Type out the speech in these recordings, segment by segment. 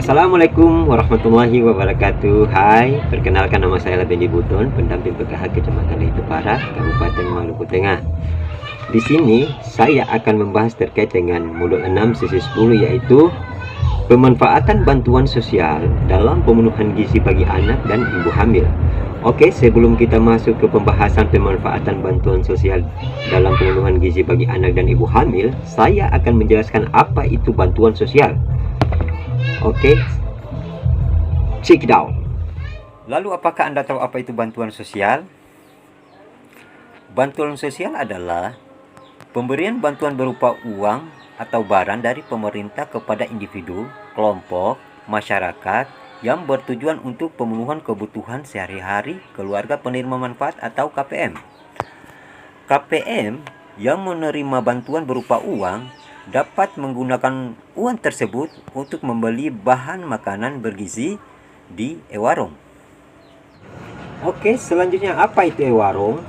Assalamualaikum warahmatullahi wabarakatuh. Hai, perkenalkan nama saya Bendi Buton, pendamping PKH Kecamatan Litupara, Kabupaten Maluku Tengah. Di sini saya akan membahas terkait dengan modul 6 sesi 10, yaitu pemanfaatan bantuan sosial dalam pemenuhan gizi bagi anak dan ibu hamil. Oke, sebelum kita masuk ke pembahasan pemanfaatan bantuan sosial dalam pemenuhan gizi bagi anak dan ibu hamil, saya akan menjelaskan apa itu bantuan sosial. Oke, check it out. Lalu apakah Anda tahu apa itu bantuan sosial? Bantuan sosial adalah pemberian bantuan berupa uang atau barang dari pemerintah kepada individu, kelompok, masyarakat yang bertujuan untuk pemenuhan kebutuhan sehari-hari keluarga penerima manfaat atau KPM. KPM yang menerima bantuan berupa uang dapat menggunakan uang tersebut untuk membeli bahan makanan bergizi di e-warung. Oke, selanjutnya apa itu e-warung?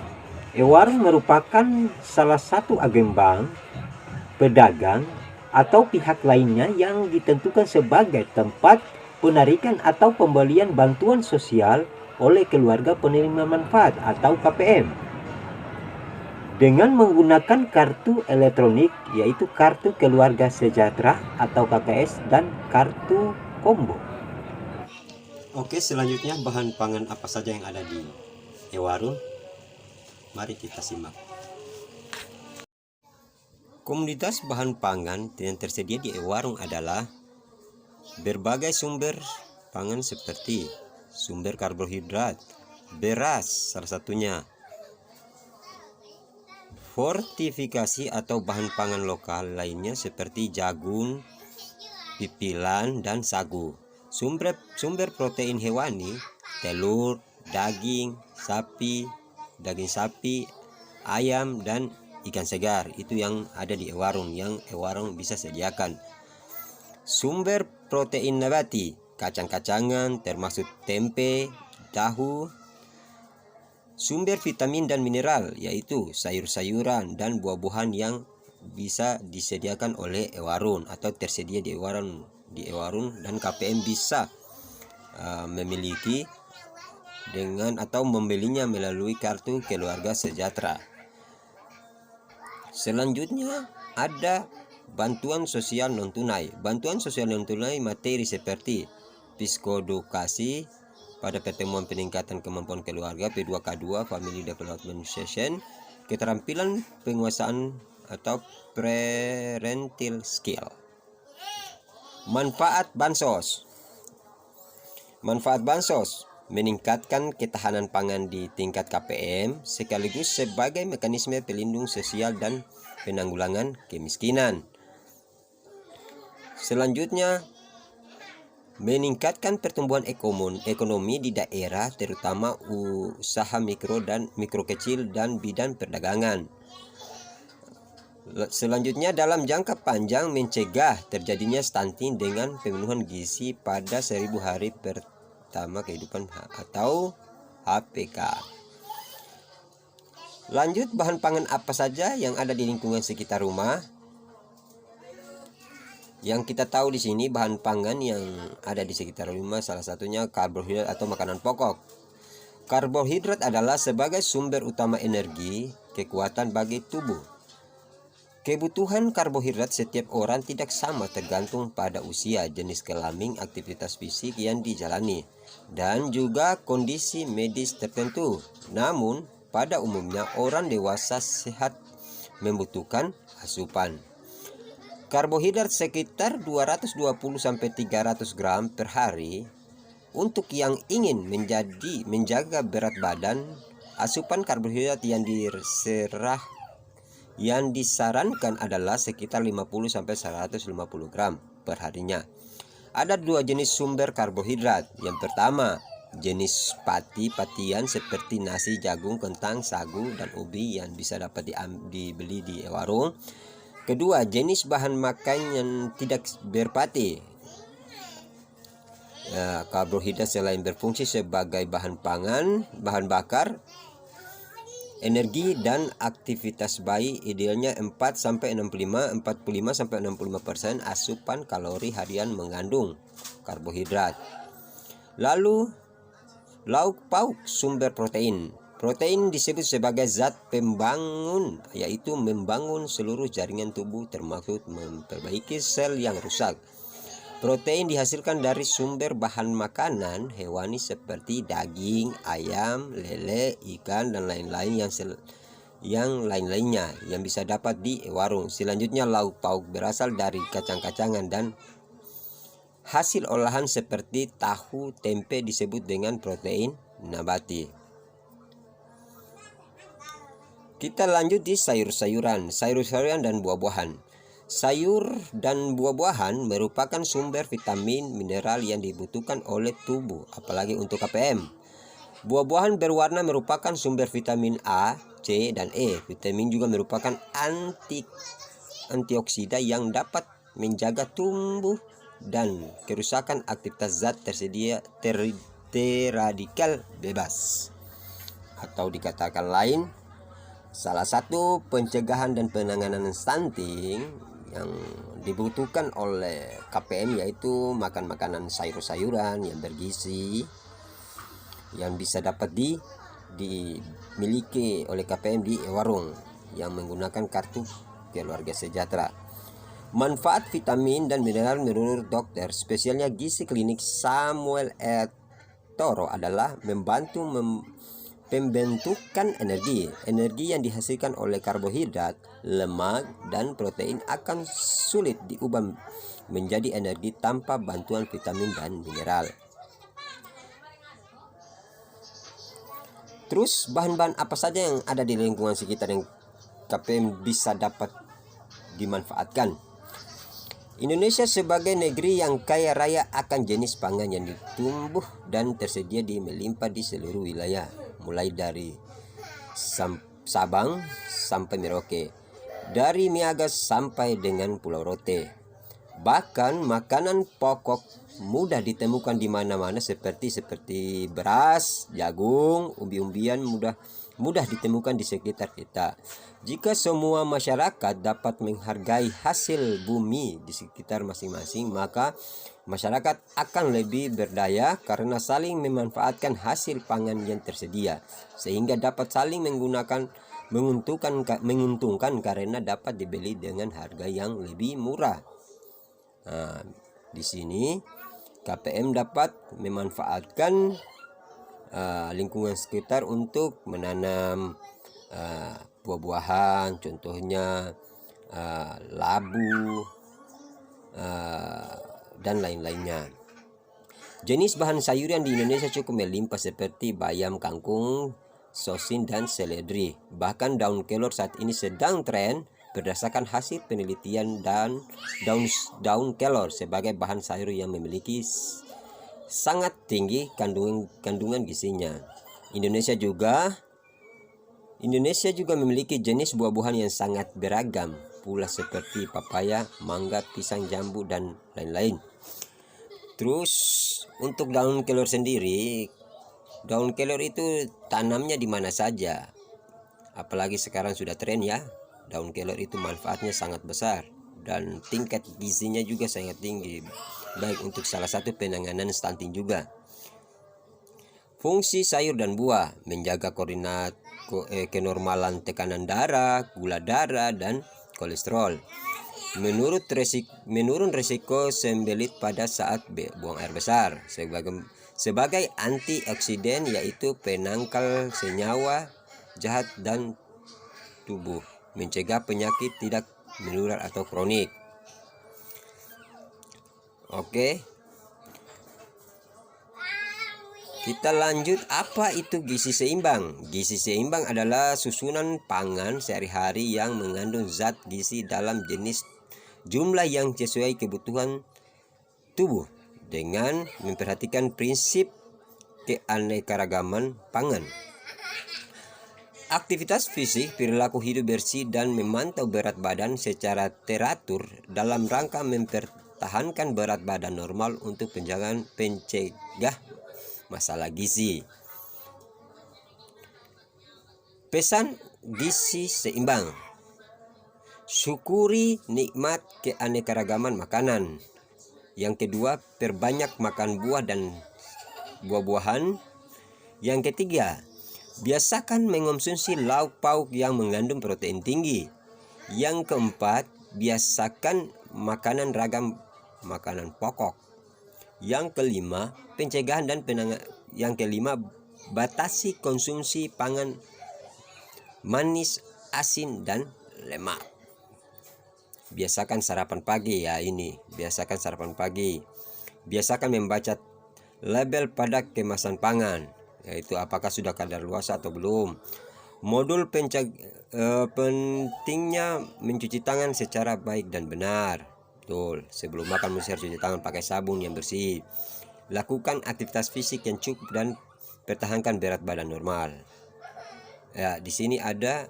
E-warung merupakan salah satu agen bank, pedagang, atau pihak lainnya yang ditentukan sebagai tempat penarikan atau pembelian bantuan sosial oleh keluarga penerima manfaat atau KPM. Dengan menggunakan kartu elektronik, yaitu kartu keluarga sejahtera atau KKS dan kartu combo. Oke, selanjutnya bahan pangan apa saja yang ada di e-warung? Mari kita simak. Komoditas bahan pangan yang tersedia di e-warung adalah berbagai sumber pangan seperti sumber karbohidrat, beras salah satunya, fortifikasi atau bahan pangan lokal lainnya seperti jagung, pipilan, dan sagu. Sumber protein hewani, telur, daging sapi, ayam, dan ikan segar. Itu yang ada di e-warung, yang e-warung bisa sediakan. Sumber protein nabati, kacang-kacangan termasuk tempe, tahu. Sumber vitamin dan mineral, yaitu sayur-sayuran dan buah-buahan yang bisa disediakan oleh e-warung atau tersedia di e-warung dan KPM bisa memiliki dengan atau membelinya melalui kartu keluarga sejahtera. Selanjutnya ada bantuan sosial non tunai. Bantuan sosial non tunai materi seperti psikodukasi pada pertemuan peningkatan kemampuan keluarga P2K2 Family Development Session, keterampilan penguasaan atau parental skill. Manfaat bansos. Manfaat bansos meningkatkan ketahanan pangan di tingkat KPM sekaligus sebagai mekanisme pelindung sosial dan penanggulangan kemiskinan. Selanjutnya, meningkatkan pertumbuhan ekonomi di daerah, terutama usaha mikro kecil dan bidang perdagangan. Selanjutnya, dalam jangka panjang mencegah terjadinya stunting dengan pemenuhan gizi pada 1000 hari pertama kehidupan atau HPK. Lanjut, bahan pangan apa saja yang ada di lingkungan sekitar rumah? Yang kita tahu di sini bahan pangan yang ada di sekitar rumah salah satunya karbohidrat atau makanan pokok. Karbohidrat adalah sebagai sumber utama energi kekuatan bagi tubuh. Kebutuhan karbohidrat setiap orang tidak sama tergantung pada usia, jenis kelamin, aktivitas fisik yang dijalani, dan juga kondisi medis tertentu. Namun, pada umumnya orang dewasa sehat membutuhkan asupan karbohidrat sekitar 220-300 gram per hari. Untuk yang ingin menjaga berat badan, asupan karbohidrat yang disarankan adalah sekitar 50-150 gram per harinya. Ada dua jenis sumber karbohidrat. Yang pertama, jenis patian seperti nasi, jagung, kentang, sagu, dan ubi yang bisa dapat dibeli di warung. Kedua, jenis bahan makan yang tidak berpati. Karbohidrat selain berfungsi sebagai bahan bakar, Energi dan aktivitas bayi idealnya 4 sampai 45 sampai 65% asupan kalori harian mengandung karbohidrat. Lalu lauk pauk sumber protein. Protein disebut sebagai zat pembangun, yaitu membangun seluruh jaringan tubuh termasuk memperbaiki sel yang rusak. Protein dihasilkan dari sumber bahan makanan hewani seperti daging, ayam, lele, ikan, dan lain-lain yang lain-lainnya yang bisa dapat di warung. Selanjutnya lauk pauk berasal dari kacang-kacangan dan hasil olahan seperti tahu, tempe disebut dengan protein nabati. Kita lanjut di sayur-sayuran dan buah-buahan. Sayur dan buah-buahan merupakan sumber vitamin mineral yang dibutuhkan oleh tubuh, apalagi untuk KPM. Buah-buahan berwarna merupakan sumber vitamin A, C, dan E. Vitamin juga merupakan antioksida yang dapat menjaga tumbuh dan kerusakan aktivitas zat radikal bebas. Atau dikatakan lain, salah satu pencegahan dan penanganan stunting yang dibutuhkan oleh KPM yaitu makan makanan sayur-sayuran yang bergizi yang bisa dapat dimiliki oleh KPM di warung yang menggunakan kartu keluarga sejahtera. Manfaat vitamin dan mineral menurut dokter spesialnya gizi klinik Samuel E. Toro adalah membantu pembentukan energi yang dihasilkan oleh karbohidrat, lemak, dan protein akan sulit diubah menjadi energi tanpa bantuan vitamin dan mineral. Terus bahan-bahan apa saja yang ada di lingkungan sekitar yang KPM bisa dapat dimanfaatkan? Indonesia sebagai negeri yang kaya raya akan jenis pangan yang ditumbuh dan tersedia di melimpah di seluruh wilayah, mulai dari Sabang sampai Merauke, dari Miagas sampai dengan Pulau Rote. Bahkan makanan pokok mudah ditemukan di mana-mana seperti beras, jagung, umbi-umbian mudah ditemukan di sekitar kita. Jika semua masyarakat dapat menghargai hasil bumi di sekitar masing-masing, maka masyarakat akan lebih berdaya karena saling memanfaatkan hasil pangan yang tersedia, sehingga dapat saling menguntungkan karena dapat dibeli dengan harga yang lebih murah. Nah, di sini KPM dapat memanfaatkan lingkungan sekitar untuk menanam buah-buahan, contohnya labu dan lain-lainnya. Jenis bahan sayuran di Indonesia cukup melimpah seperti bayam, kangkung, sosin, dan seledri. Bahkan daun kelor saat ini sedang tren berdasarkan hasil penelitian, dan daun kelor sebagai bahan sayur yang memiliki sangat tinggi kandungan gizinya. Indonesia juga memiliki jenis buah-buahan yang sangat beragam pula seperti papaya, mangga, pisang, jambu, dan lain-lain. Terus untuk daun kelor sendiri, daun kelor itu tanamnya di mana saja. Apalagi sekarang sudah tren ya. Daun kelor itu manfaatnya sangat besar dan tingkat gizinya juga sangat tinggi. Baik untuk salah satu penanganan stunting juga. Fungsi sayur dan buah menjaga kenormalan tekanan darah, gula darah, dan kolesterol. Menurun resiko sembelit pada saat buang air besar. Sebagai antioksidan yaitu penangkal senyawa jahat dan tubuh, mencegah penyakit tidak menular atau kronik. Oke. Kita lanjut, apa itu gizi seimbang? Gizi seimbang adalah susunan pangan sehari-hari yang mengandung zat gizi dalam jumlah yang sesuai kebutuhan tubuh dengan memperhatikan prinsip keanekaragaman pangan. Aktivitas fisik, perilaku hidup bersih, dan memantau berat badan secara teratur dalam rangka mempertahankan berat badan normal untuk pencegah masalah gizi. Pesan gizi seimbang. Syukuri nikmat keanekaragaman makanan. Yang kedua, perbanyak makan buah dan buah-buahan. Yang ketiga, biasakan mengonsumsi lauk pauk yang mengandung protein tinggi. Yang keempat, biasakan makanan ragam makanan pokok. Yang kelima, pencegahan dan Yang kelima, batasi konsumsi pangan manis, asin, dan lemak. Biasakan sarapan pagi ya ini. Biasakan sarapan pagi. Biasakan membaca label pada kemasan pangan, yaitu apakah sudah kadaluarsa atau belum. Modul pentingnya mencuci tangan secara baik dan benar. Betul, sebelum makan mesti harus cuci tangan pakai sabun yang bersih. Lakukan aktivitas fisik yang cukup dan pertahankan berat badan normal. Ya, di sini ada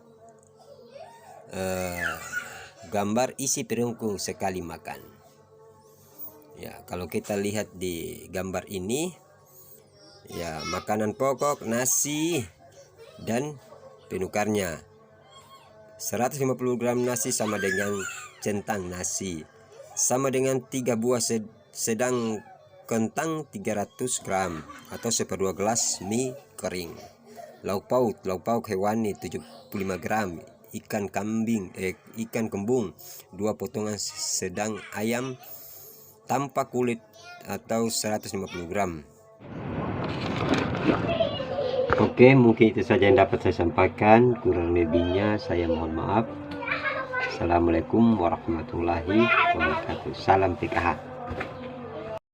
gambar isi perunggu sekali makan. Ya, kalau kita lihat di gambar ini, ya, makanan pokok, nasi dan penukarnya. 150 gram nasi sama dengan centang nasi, sama dengan 3 buah sedang kentang 300 gram atau 1/2 gelas mie kering. Lauk pauk hewani 75 gram, ikan kembung 2 potongan sedang ayam tanpa kulit atau 150 gram. Oke, mungkin itu saja yang dapat saya sampaikan. Kurang lebihnya saya mohon maaf. Assalamualaikum warahmatullahi wabarakatuh. Salam PKH.